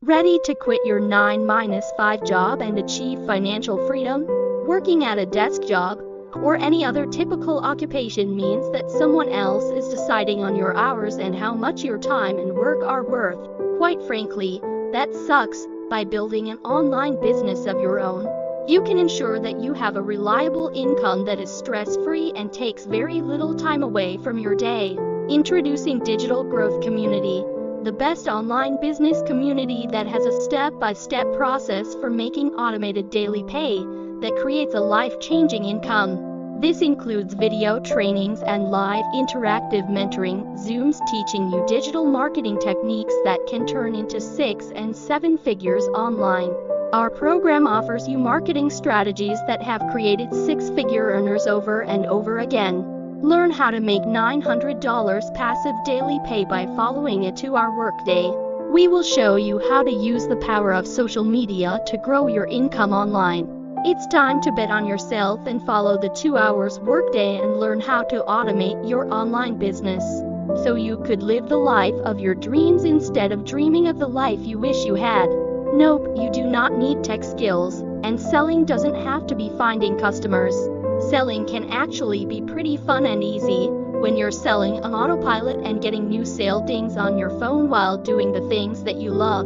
Ready to quit your 9-5 job and achieve financial freedom? Working at a desk job or any other typical occupation means that someone else is deciding on your hours and how much your time and work are worth. Quite frankly, that sucks. By building an online business of your own, you can ensure that you have a reliable income that is stress-free and takes very little time away from your day. Introducing Digital Growth Community, the best online business community that has a step-by-step process for making automated daily pay that creates a life-changing income. This includes video trainings and live interactive mentoring, Zooms teaching you digital marketing techniques that can turn into 6 and 7 figures online. Our program offers you marketing strategies that have created 6-figure earners over and over again. Learn how to make $900 passive daily pay by following a 2-hour workday. We will show you how to use the power of social media to grow your income online. It's time to bet on yourself and follow the 2 hours workday and learn how to automate your online business so you could live the life of your dreams instead of dreaming of the life you wish you had. Nope, you do not need tech skills, and selling doesn't have to be finding customers. Selling can actually be pretty fun and easy when you're selling on autopilot and getting new sale dings on your phone while doing the things that you love.